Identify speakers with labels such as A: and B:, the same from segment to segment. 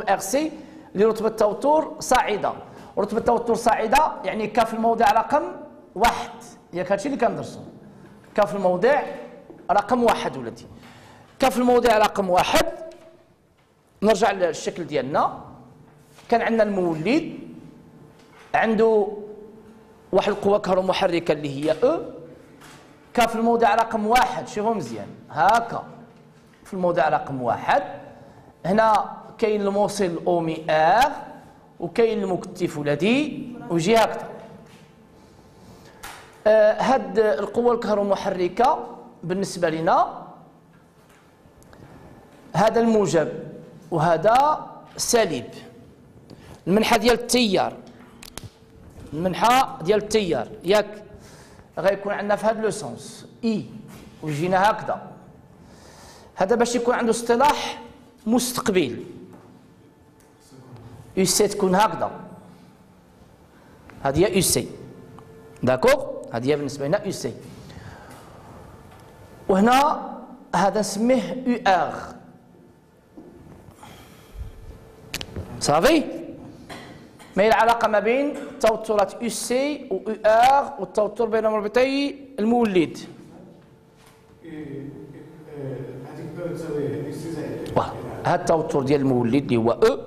A: نقول ار سي لرتبة توتر صاعدة. رتبة توتر صاعدة يعني ك في الموضع رقم 1، ياك هادشي اللي كندرسو. ك في الموضع رقم 1 ولدي، ك في الموضع رقم 1. نرجع للشكل ديالنا. كان عندنا المولد عنده واحد القوة كهرومحركة اللي هي او. ك في الموضع رقم 1، شوفوا مزيان هاكا في الموضع رقم 1. هنا كاين الموصل اومي ار وكاين المكتف ولدي ويجي هكذا. هاد القوة الكهرومحركة بالنسبة لنا هذا الموجب وهذا سالب. المنحة ديال التيار، المنحة ديال التيار ياك غيكون عندنا في هذا لو سونس اي ويجينا هكذا. هذا باش يكون عنده اصطلاح مستقبل يو سي تكون هكذا. هذه هي يو سي داكوغ، هذه هي بالنسبة لنا يو سي. وهنا هذا نسميه يو ار صافي. ما هي العلاقة ما بين توترات يو سي و يو ار والتوتر بين مربطي المولد؟ هذا التوتر ديال المولد اللي هو او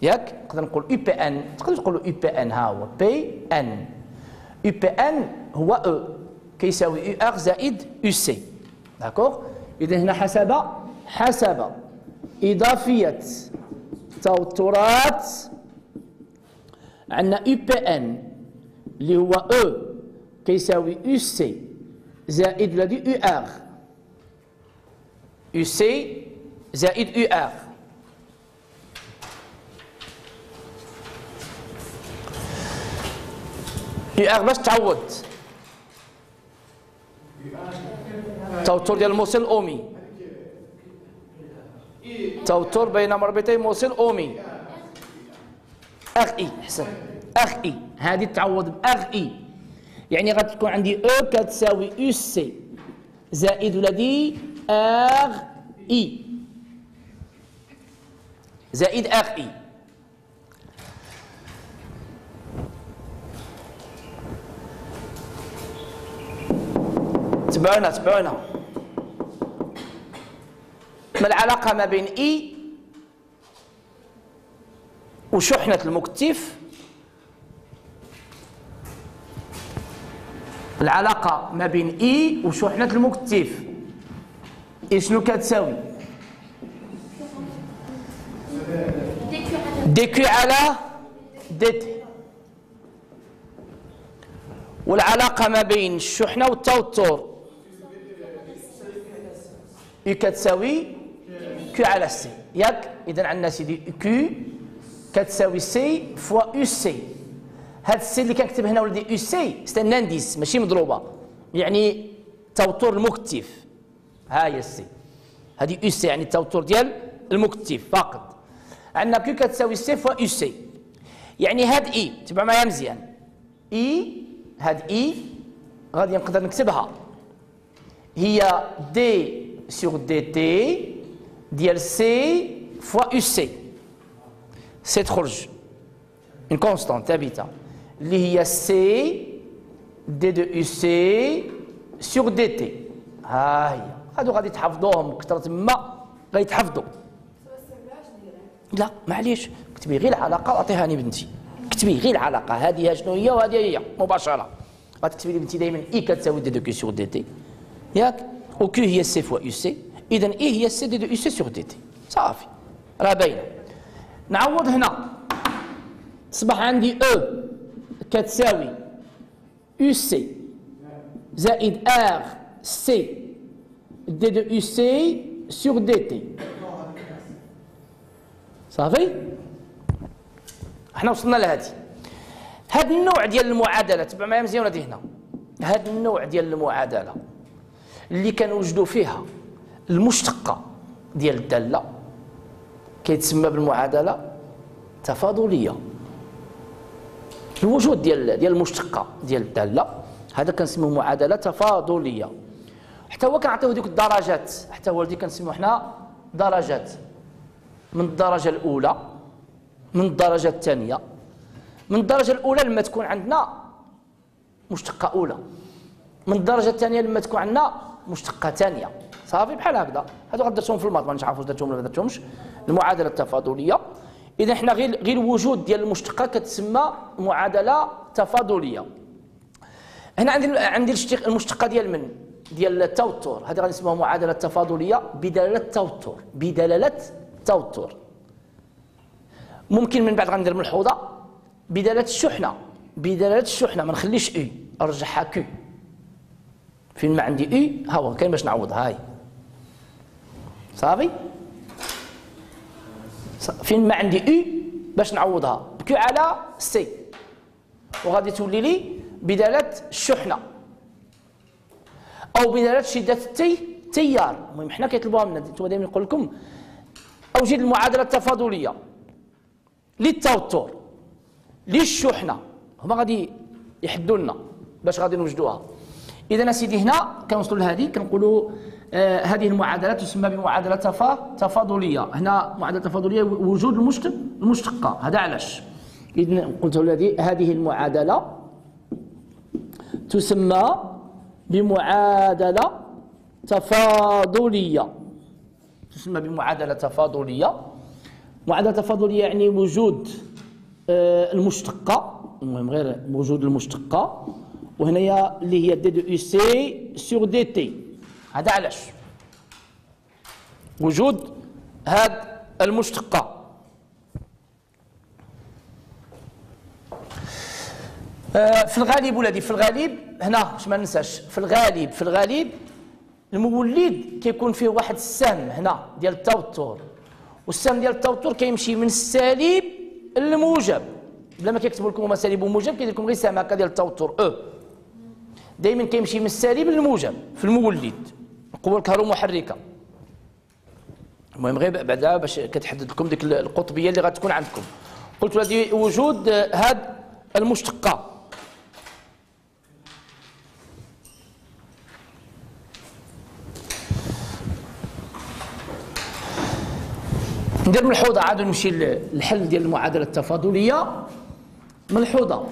A: ياك نقدر نقول يو بي ان، تقدر تقولوا يو بي ان، ها هو بي ان. يو بي ان هو او كيساوي يو ار زائد يو سي داكوغ. اذا هنا حسب اضافيه توترات عندنا يو بي ان اللي هو او كيساوي يو سي زائد ولادي يو ار، يو سي زائد يو ار. يو ار باش تعوض توتر ديال الموصل اومي، توتر بين مربطي موصل اومي ار اي. حسن ار اي هذه تعوض بار اي، يعني غتكون عندي او كتساوي يو سي زائد ولادي ار اي زائد ار اي. تبعونا ما العلاقة ما بين اي وشحنة المكتف؟ العلاقة ما بين اي وشحنة المكتف شنو كتساوي؟ دي كيو على دي تي. والعلاقة ما بين الشحنة والتوتر يو كتساوي كيو على سي ياك. إذا عندنا سيدي كيو كتساوي سي فوا يو سي. هاد السي اللي كنكتب هنا ولدي يو سي سي ان انديس ماشي مضروبة، يعني توتر المكتف. ها هي السي، هذه يو سي يعني التوتر ديال المكتف فقط. عندنا كيو كتساوي سي فوا يو سي، يعني هاد اي تبع معايا مزيان. اي هاد اي غادي نقدر نكتبها هي دي سور دي تي ديال سي فوا يو سي. سي تخرج اون كونستانت ثابته اللي هي سي دي دو يو سي سور دي تي. ها هي هادو غادي تحفظوهم كثر تما غيتحفظوا. لا معليش كتبي غير العلاقه واعطيهاني بنتي، كتبي غير العلاقه هذه شنو هي وهذه هي مباشره. غتكتبي لي بنتي دائما اي كتساوي دي دو كي سور دي تي ياك، و كيو هي سي فوا يو سي. اذا اي هي سي دي دو يو سي سور دي تي صافي راه باينه. نعوض هنا تصبح عندي او كتساوي يو سي زائد ار سي دي دو يو سي سور دي تي صافي. احنا وصلنا لهذه. هذا النوع ديال المعادله تبع معايا مزيان ولادي. هنا هذا النوع ديال المعادله اللي كنوجدوا فيها المشتقه ديال الداله كيتسمى بالمعادله تفاضليه. الوجود ديال المشتقه ديال الداله هذا كنسموه معادله تفاضليه. حتى هو كنعطيوه ديك الدرجات، حتى هو اللي كنسموه حنا درجات، من الدرجه الاولى من الدرجة الثانية. من الدرجة الأولى لما تكون عندنا مشتقة أولى، من الدرجة الثانية لما تكون عندنا مشتقة ثانية. صافي بحال هكذا. هادو غدرتهم في الماط، ما نعرفوش واش درتهم ولا ما درتهمش. المعادلة التفاضلية، إذا حنا غير الوجود ديال المشتقة كتسمى معادلة تفاضلية. هنا عندي المشتقة ديال من؟ ديال التوتر، هذه غادي نسموها معادلة تفاضلية بدلالة التوتر، بدلالة التوتر. ممكن من بعد غندير ملحوظة بدلالة الشحنة، بدلالة الشحنة ما نخليش اي، ارجعها كو. فين ما عندي اي ها هو كاين باش نعوضها. هاي صافي، فين ما عندي اي باش نعوضها بكو على سي، وغادي تولي لي بدلالة الشحنة او بدلالة شدة التيار. المهم حنا كيطلبوها منا، انتم دائما نقول لكم اوجد المعادلة التفاضلية للتوتر للشحنة، هما غادي يحدوا لنا باش غادي نوجدوها. اذا اسيدي هنا كنوصلوا لهذه كنقولوا هذه المعادلة تسمى بمعادلة تفاضلية. هنا معادلة تفاضلية وجود المشتقة. هذا علاش؟ إذا قلت هذه المعادلة تسمى بمعادلة تفاضلية، تسمى بمعادلة تفاضلية. معادلة تفاضلية يعني وجود المشتقة، المهم غير وجود المشتقة، وهنايا اللي هي دي دو يو سي سور دي تي. هذا علاش؟ وجود هاد المشتقة. في الغالب ولادي، في الغالب هنا باش ما ننساش، في الغالب المولد كيكون فيه واحد السهم هنا ديال التوتر، والسهم ديال التوتر كيمشي من السالب للموجب. بلا ما كيكتبوا لكم هما سالب وموجب، كيدير لكم غير سهم هكا ديال التوتر دائما كيمشي من السالب للموجب في المولد، القوة الكهرومحركة. المهم غير بعدا باش كتحدد لكم ديك القطبية اللي غتكون عندكم. قلت ولادي وجود هاد المشتقة. ندير ملحوظة، عاد نمشي للحل ديال المعادلة التفاضلية. ملحوظة،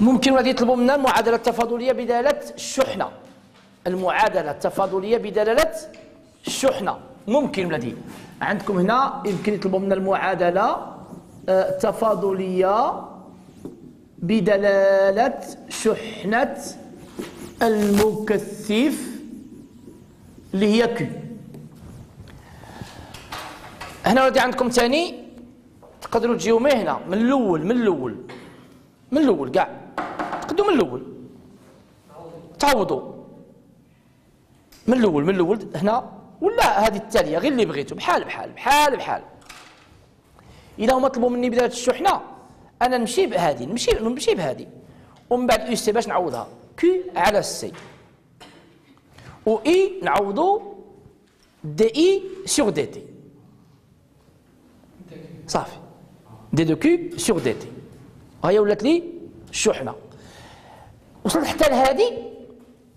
A: ممكن ولادي يطلبوا منا المعادلة التفاضلية بدلالة الشحنة. المعادلة التفاضلية بدلالة الشحنة ممكن ولادي. عندكم هنا يمكن يطلبوا منا المعادلة التفاضلية بدلالة شحنة المكثف اللي هي كيو. هنا ولادي عندكم ثاني تقدروا تجيو من هنا من الأول كاع تقدوا من الأول تعوضوا من الأول هنا، ولا هذه التالية غير اللي بغيتو بحال بحال بحال بحال. إذا هما طلبوا مني بداية الشحنة أنا نمشي بهذه، نمشي بهذه، ومن بعد يو سي باش نعوضها كي على سي، و إي نعوضو دي إي سور دي تي. صافي، دي دو كي سور دي تي. هاهي ولات لي الشحنة. وصلت حتى لهذه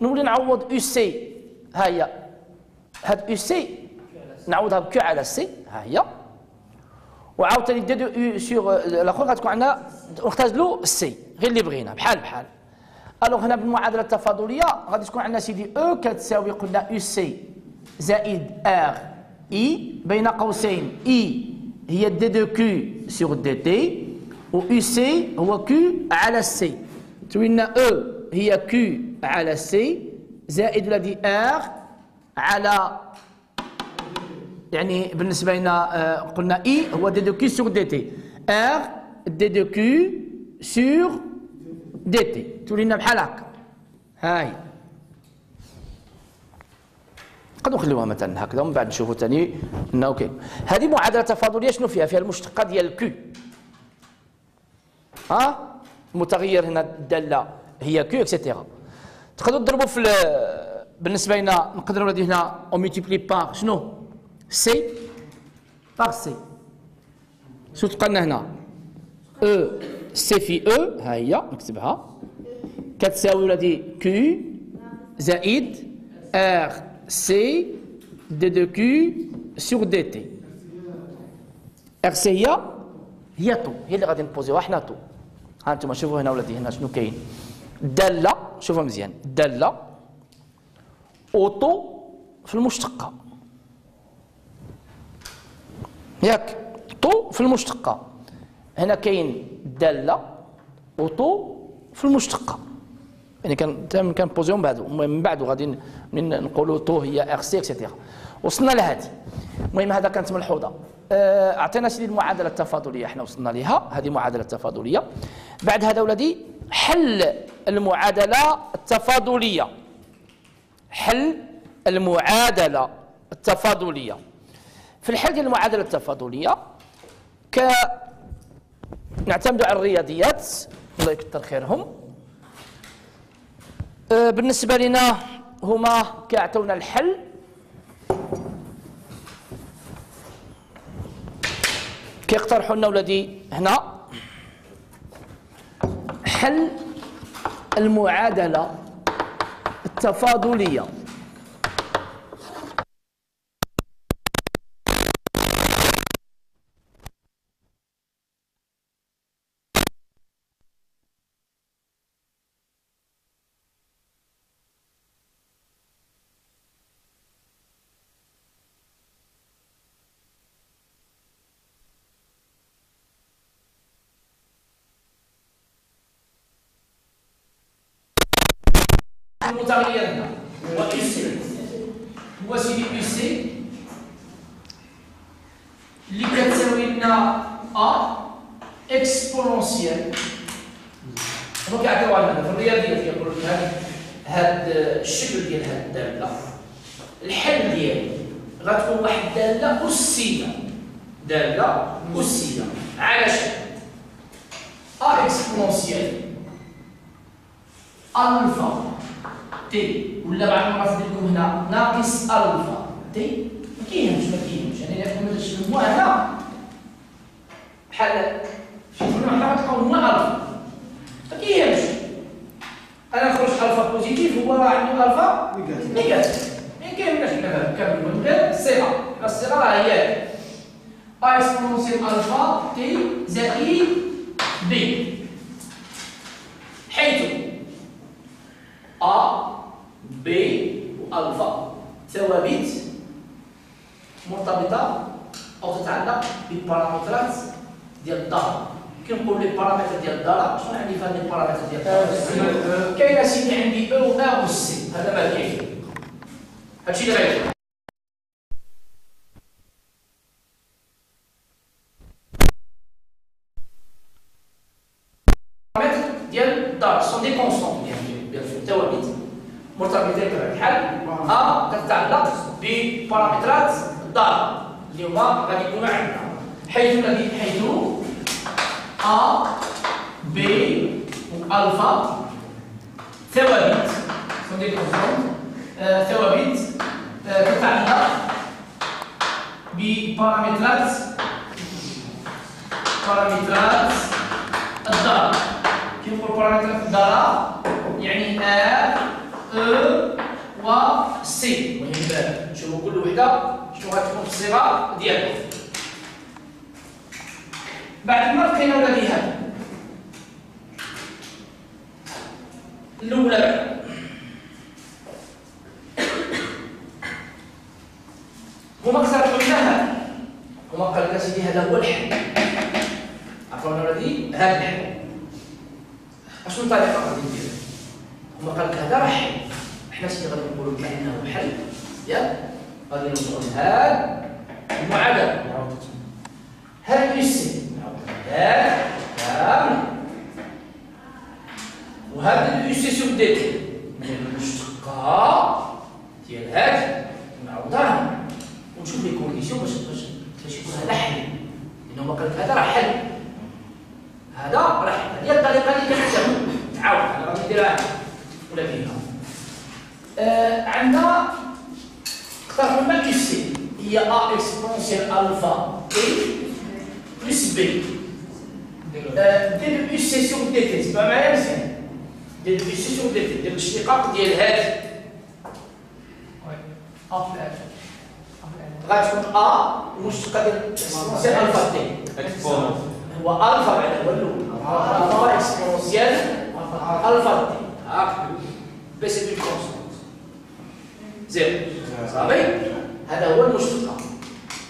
A: نولي نعوض يو سي. ها هي هاد يو سي نعوضها بكيو على سي، ها هي. وعاوتاني دي دو يو سور الاخر غتكون عندنا نختزلو السي غير اللي بغينا بحال بحال. الوغ هنا بالمعادله التفاضليه غادي تكون عندنا سيدي او كتساوي قلنا يو سي زائد ار اي بين قوسين اي هي دي دو كيو سور دي تي، و يو سي هو كيو على سي. تولي او هي كيو على سي زائد ولادي ار على، يعني بالنسبه لنا قلنا اي هو دي دو كيو سور دي تي، ار دي دو كيو سور دي تي. تولي لنا بحال هكا. هاي نقدروا نخليوها مثلا هكذا ومن بعد نشوفوا ثاني انه كاين. هذه معادله تفاضليه شنو فيها؟ فيها المشتقه ديال كيو. المتغير هنا الداله هي كيو اكسيتيرا. تقدروا تضربوا في بالنسبه لنا نقدروا ولادي هنا اون ملتيبلي بار شنو؟ سي بار سي. شنو تبقى لنا هنا؟ او سي في او، ها هي نكتبها كتساوي ولادي كيو زائد ار سي دي دو كيو سور دي تي. ار سي هي طو، هي اللي غادي نبوزيوها حنا طو. ها انتم شوفوا هنا ولادي، هنا شنو كاين؟ داله، شوفوا مزيان، داله اوطو في المشتقه، ياك؟ طو في المشتقه، هنا كاين داله اوطو في المشتقه، يعني كان بوزيون بعد، من بعد غادي نقولوا طو هي ار سي اكسيتيرا. وصلنا لهذه. المهم هذا كانت ملحوظه. اعطينا سيدي المعادله التفاضليه، احنا وصلنا لها، هذه معادله تفاضليه. بعد هذا ولدي حل المعادله التفاضليه، حل المعادله التفاضليه. في الحل ديال المعادله التفاضليه نعتمد على الرياضيات، الله يكثر خيرهم. بالنسبه لنا هما كيعطيونا الحل، كيقترحوا لنا ولادي هنا حل المعادله التفاضليه. المتغير هنا هو يو سي، هو سيدي يو سي اللي كتساوي لنا ا اكسبونونسيال. دونك يعطيوها لنا في الرياضيات كيقولوا لك هاد الشكل ديال هاد الداله، الحل ديالو غتكون واحد داله اسيه، داله اسيه على شكل ا اكسبونونسيال الفا تي، ولا بعض المرات ندير لكم هنا ناقص الفا تي، ما كاينش يعني الا كنا درت المجموع هنا بحال شي مجموع هنا غتلقاو هنا الفا، ما كاينش. انا نخرج الفا بوزيتيف هو راه عنده الفا نيجاتيف، ما كاينش حنا كامل من غير الصيغه، الصيغه راه هي ا اكسبونونسيال الفا تي زائد بي، حيث A B وألفا ثوابت مرتبطة أو تتعلق بالبارامترات ديال الدارة. كي نقول لي بارامتر ديال الدارة، شنو عندي في هاد البارامتر ديال الدارة؟ كاين سيدي عندي أو أ و سي، هذا ما كاين، هادشي اللي غايكون. البارامتر ديال الدارة سون دي كونستون، ثوابت مرتبطه بطبيعه الحال. ا كتتعلق ببارامترات الدار اللي هما غادي يكونوا عندنا، حيث ا بي والفا ثوابت ثوابت تتعلق ببارامترات الدار. كي نقول بارامترات الدار يعني ا او و سي. المهم نشوفوا كل وحده شنو غتكون الصيغه ديالها. بعد ما لقينا ولادي هذا الاولى بعد هما اقترحوا لنا هذا، هما قال لك سيدي هذا هو الحل، عرفونا ولادي هذا الحل. اشنو الطريقه غادي ندير؟ هما قال لك هذا راه حل، حنا سيدي غادي نقولوا بما انه حل، ياك غادي نوصلوا لهاد المعادله، هاد يسي هاد كامل، وهاد اليسي سوف ديتي من المشتقه ديال هاد نعوضها ونشوف لي كونديسيون باش يكون هذا حل، لانه قال لك هذا راه حل، هذا راه حل. هي الطريقه اللي كنحتاجو تعاود انا غادي نديرها ولا فيها. عندنا اختاروا لنا يسي هي ا اكسبونسيال الفا اي بلس بي. دير يو سي سور دي تي، تبع معايا مزيان، دير يو سي سور دي تي، دير الاشتقاق ديال هاد ا في الاخر غتكون ا المشتقه ديال اكسبونسيال الفا تي هو الفا بعدا هو الاول الفا اكسبونسيال الفا تي هاك بي سي دو كونستانت زيرو صافي هذا هو المشتقه.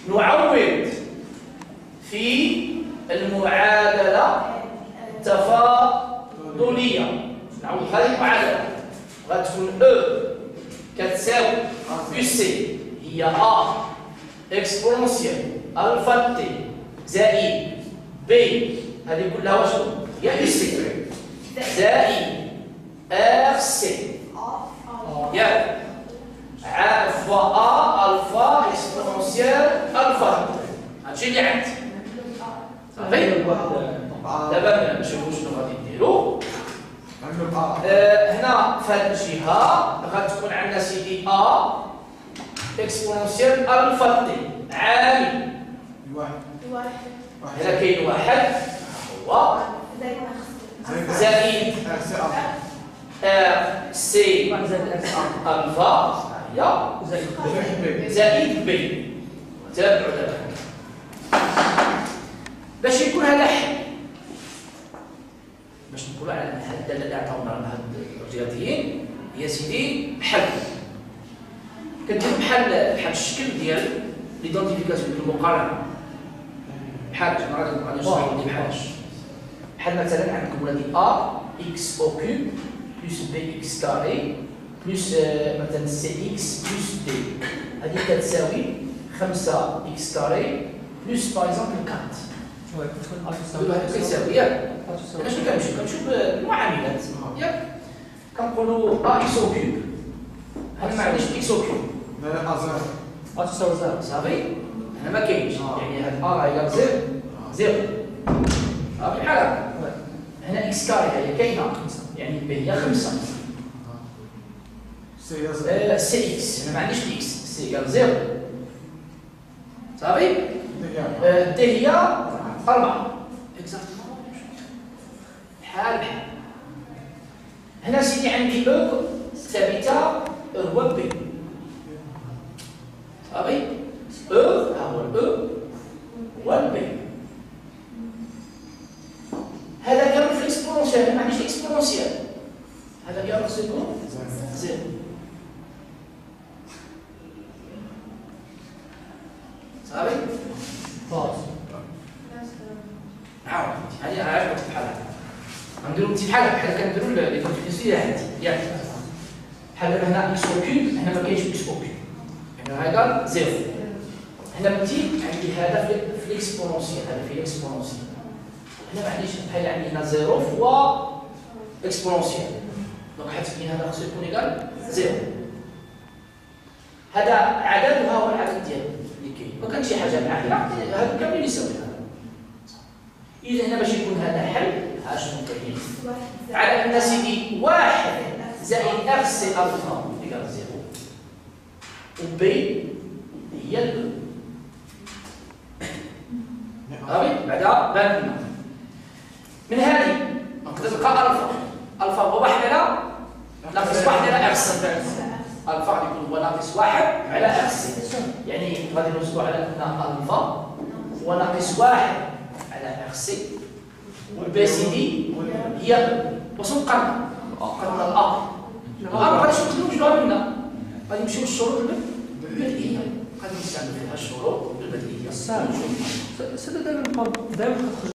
A: نعوض في المعادله التفاضليه نعوض هذه المعادله غتكون او كتساوي يو سي هي ا اكسبونسيال الفا تي زائد بي هذه كلها واش هي يو سي زائد ار سي ياك فوا ا الفا اكسبونسيال الفا هادشي اللي عندي صافي. دابا نشوفوا شنو غادي نديرو. هنا في هذه الجهه غتكون عندنا سيدي ا اكسبونسيال الفا تي عامل هنا كاين واحد هو زائد ار سي الفا هي زائد بي. تابعوا دابا باش يكون هذا حل باش نقولوا على هاد الداله اللي عطاونا هاد الرياضيين هي سيدي بحال كدير بحال الشكل ديال ليدونتيفيكاسيون ديال المقارنه بحال غادي نشرحوا بحال مثلا عندكم ولادي ا اكس او كيوب بلس بي اكس كاري بلس مثلا سي اكس بلس دي هذه كتساوي 5 اكس كاري بلس باغ اكزومبل 4 كتساوي ياك اش كنمشيو بالمعاملات ياك كنقولوا ا اكس او كيوب هذا ما عنديش اكس او كيوب ا تساوي زيرو صافي هنا ما كاينش يعني هاد ا هي زيرو صافي بحال هكا. هنا اكس كاري هي كاينه يعني بي هي 5 سي اكس هنا ما عنديش اكس سي قال زيرو صافي. دي هي 4 اكزاكتومون بحال هنا سيدي عندي او ثابته هو بي صافي او ها هو الاو والبي هذا كامل في الاكسبونسيال ما عنديش اكسبونسيال هذا كامل خصو يكون زيرو صافي عاود هذه عاود بحال هكا غنديرو بحال كنديرو لي كونتينيسيون عندي ياك بحال دابا هنا اكس او كيوب هنا ما كاينش اكس او كيوب هنا هذا زيرو هنا بديت عندي هذا في الاكسبونسيال هذا في الاكسبونسيال هنا ما عنديش بحال عندي هنا زيرو فوا اكسبونسيال دونك حتى هذا خصو يكون ايكال زيرو. هذا عدد وها هو العدد ديالو اللي كاين ما كانش شي حاجه معاه هادو كاملين يساوي هذا. اذا هنا باش يكون هذا حل ها شنو كاين على ان سيدي واحد زائد اف سي الفا ايكال زيرو وبي هي الاو صافي بعدا بان لنا من هذه نقدر نلقى الفا هو واحد على ناقص واحد على اكس الفا غادي يكون هو ناقص واحد على اكس يعني غادي نوصلوا على ان الفا هو ناقص واحد على اكس والبي سي دي هي واش نقارن قارنا الأ ما غاديش نوجدوها منا غادي نمشيو للشروط البدئيه غادي نستعملوا فيها الشروط البدئيه.
B: دائما